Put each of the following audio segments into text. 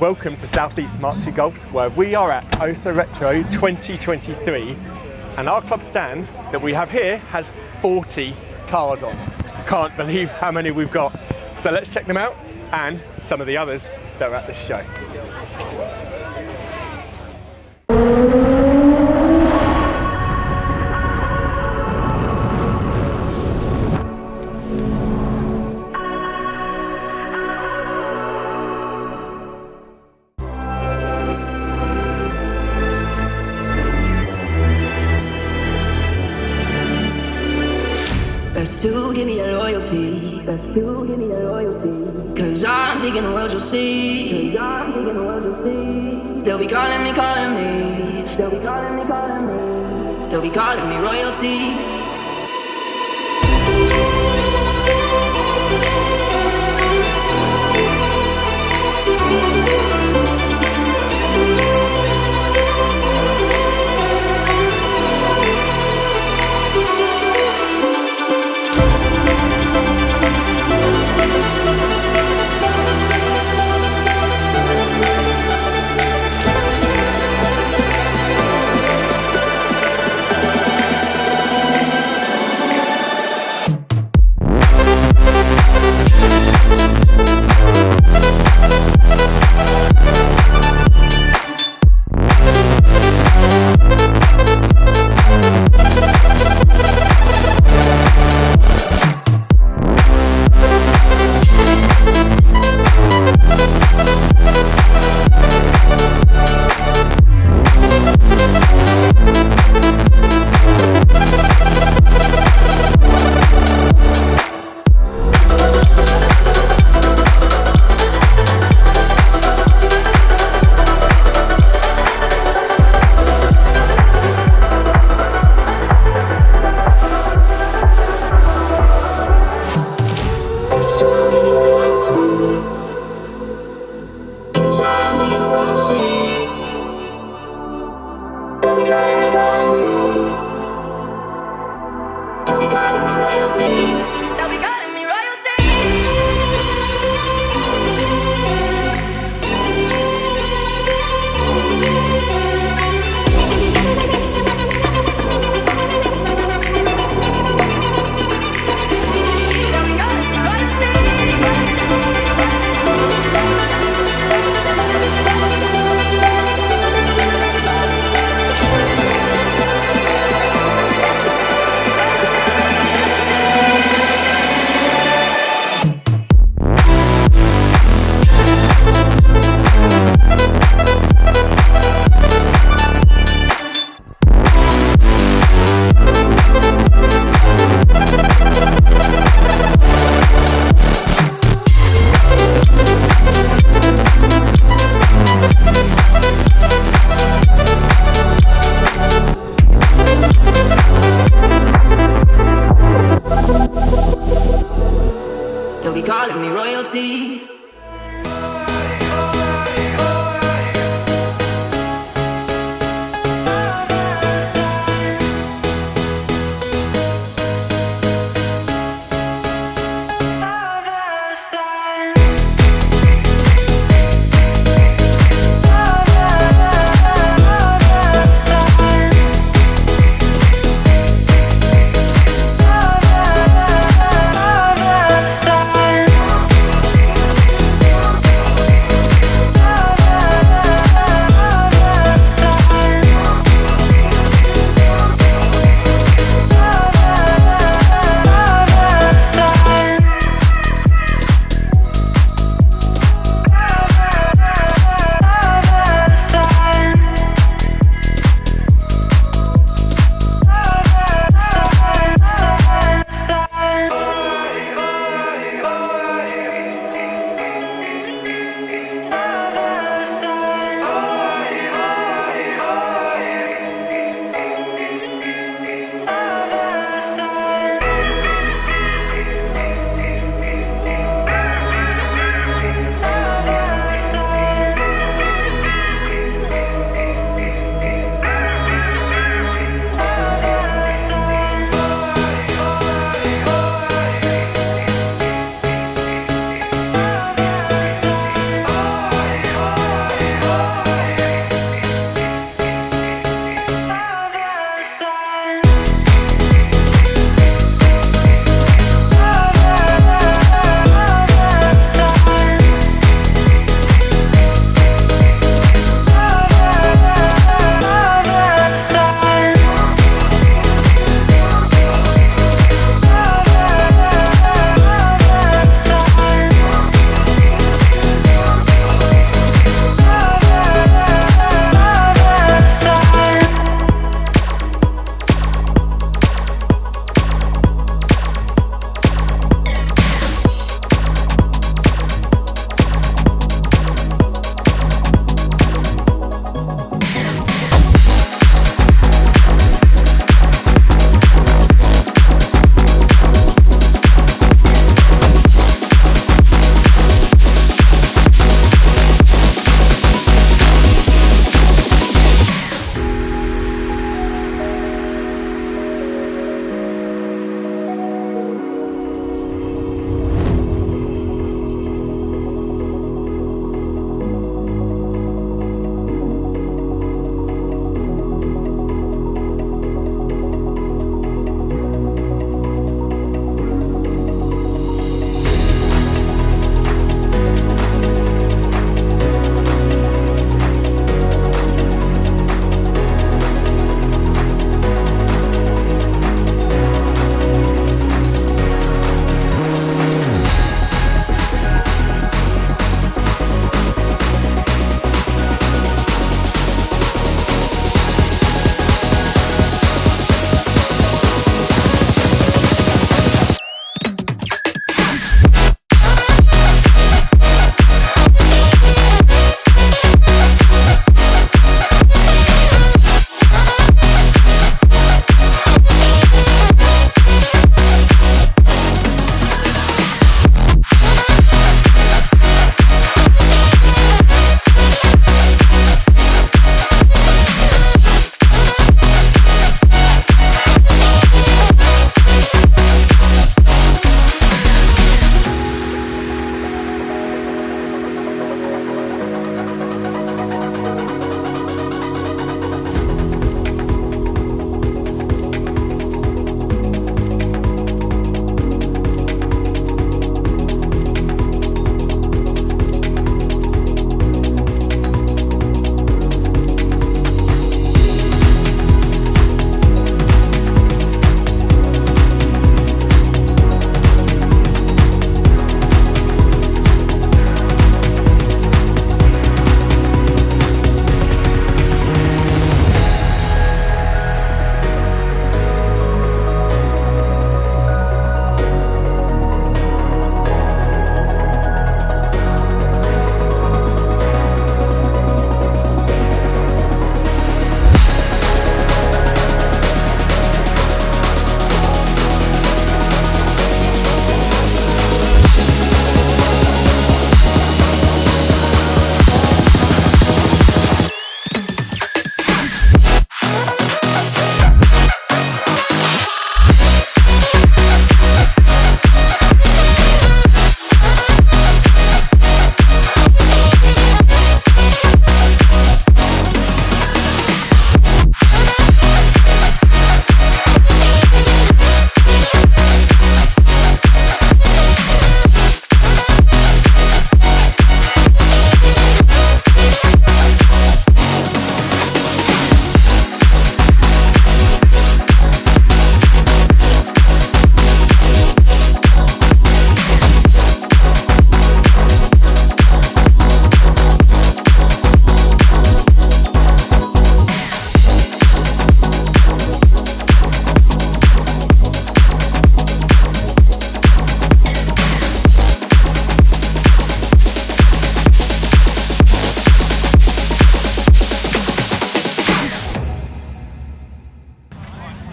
welcome to Southeast Mk2 Golf, where we are at Oso Retro 2023, and our club stand that we have here has 40 cars on. Can't believe how many we've got. So let's check them out and some of the others that are at this show. Best to give me your loyalty. Best to give me your loyalty. Cause I'm taking the world, you'll see. Cause I'm taking the world, you'll see. They'll be calling me, calling me. They'll be calling me, calling me. They'll be calling me royalty. Calling me royalty.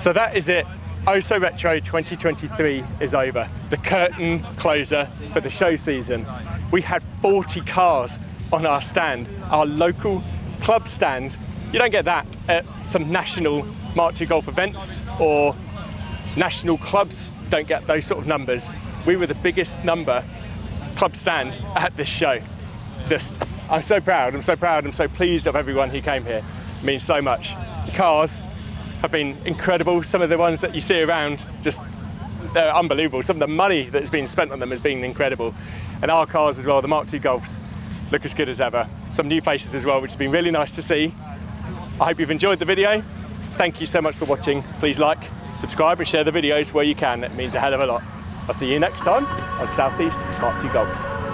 So that is it. Oh So Retro 2023 is over. The curtain closer for the show season. We had 40 cars on our stand, our local club stand. You don't get that at some national Mark II Golf events, or national clubs don't get those sort of numbers. We were the biggest number club stand at this show. I'm so proud, I'm so pleased of everyone who came here. It means so much. The cars have been incredible. Some of the ones that you see around, they're unbelievable. Some of the money that has been spent on them has been incredible. And our cars as well, the Mark II Golfs, look as good as ever. Some new faces as well, which has been really nice to see. I hope you've enjoyed the video. Thank you so much for watching. Please like, subscribe and share the videos where you can. It means a hell of a lot. I'll see you next time on Southeast Mk2 Golfs.